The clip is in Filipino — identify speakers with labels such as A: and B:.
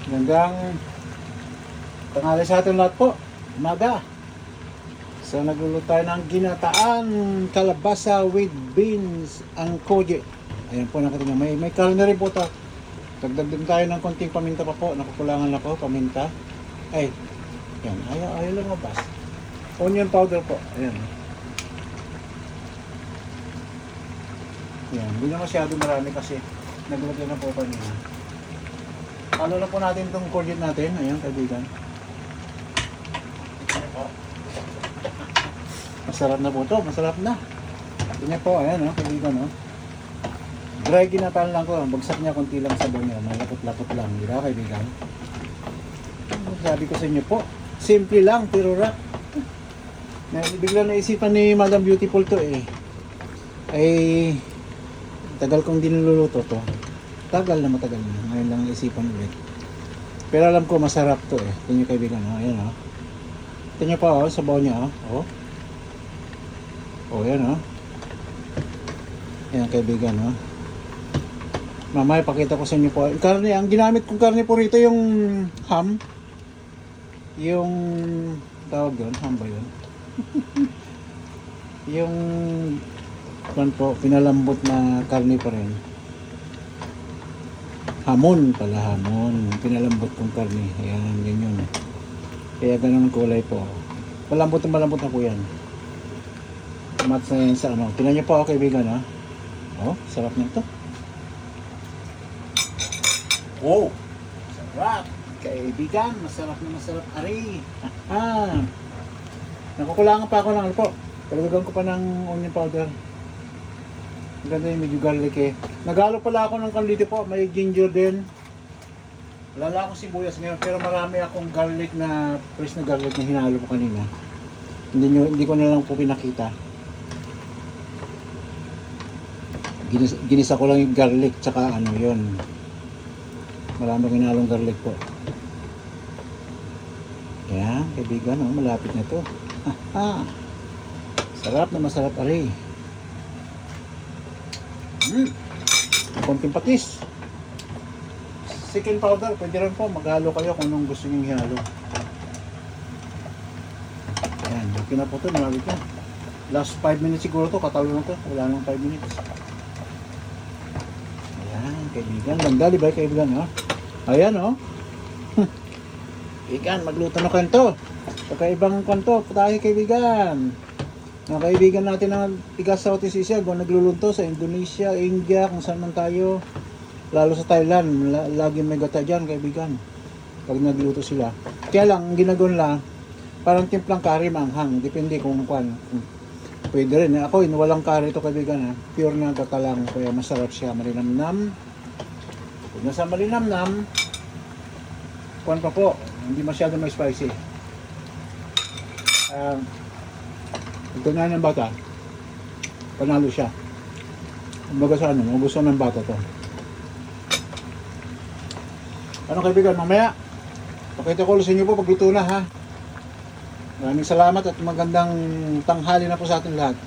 A: Gandang tanghali sa atin lahat po. Umaga. So nagluluto tayo ng ginataan kalabasa with beans ang koje. Ayan po nakita nyo. May karne rin po ito. Dagdag din tayo ng konting paminta pa po. Nakukulangan ako paminta. Ay. Ayan. Ayaw lang mabas. Onion powder po. Ayan. Ayan. Hindi na masyado marami kasi naglagay na po kanina. Ano na po natin itong courgette natin. Ayan, kaibigan. Masarap na po ito. Masarap na. Tingnan po. Ayan, kaibigan. Dry ginataan lang ko. Bagsak niya konti lang sa niya. Malapot-lapot lang. Di ba, kaibigan? Sabi ko sa inyo po. Simple lang, pero rock. Bigla naisipan ni Madam Beautiful to eh. Ay, tagal kong dinululuto to. Tagal na matagal na. Ngayon lang naisipan ulit. Pero alam ko masarap to eh. Tingnan nyo kaibigan. Ayan tingnan pa sa baw niya. Ayan Ayan kaibigan. Mamaya pakita ko sa inyo po. Karne, ang ginamit kong karne po rito yung ham. Yung tawag yun. Ham ba yun? Yung pinalambot na karne pa rin. Hamon pala, hamon. Pinalambot kong karne. Ayan, yan yun. Kaya ganun ang kulay po. Malambot na po yan. Match na yan sa ano. Tingnan nyo po kaibigan sarap na ito. Sarap. Kaibigan, masarap na masarap. Ari. Nakukulangan pa ako ng ano po. Talagagan ko pa ng onion powder. Ang ganda yung medyo garlic eh. Nagalo pala ako ng kaldito po. May ginger din. Wala akong sibuyas ngayon. Pero marami akong garlic na fresh na garlic na hinalo ko kanina. Hindi ko na lang po pinakita. Ginisa ko lang yung garlic. Tsaka ano yun. Marami akong hinalong garlic po. Yan, kaibigan. Malapit na to. Sarap na masarap ari. Konting patis. Chicken powder, pwede rin po. Maghalo kayo kung anong gusto nyo ihalo. Ayan, okay na po ito. Malapit na. Last 5 minutes siguro to. Katalo na to. Wala nang 5 minutes. Ayan, kaibigan. Ganda, di ba kaibigan? Ayan, Kaibigan, magluto na kanto. Pagkaibang kanto, tayo kaibigan. Mga kaibigan natin na tiga Southeast Asia, nagluluto sa Indonesia, India, kung saan man tayo. Lalo sa Thailand, lagi may gata dyan, kaibigan. Pag nagluto sila. Kaya lang, ang ginagawa nila, parang timplang curry manghang. Depende kung pwede rin. Ako, walang curry ito, kaibigan. Pure na gata lang. Kaya masarap siya. Malinamnam. Kung nasa malinamnam, kuwan pa po. Hindi masyado may spicy. Ito na ng bata. Panalo siya. Kumbaga sa gusto ng bata to. Ano kaibigan, mamaya pakita ko sa inyo po pagluto na ha. Maraming salamat at magandang tanghali na po sa ating lahat.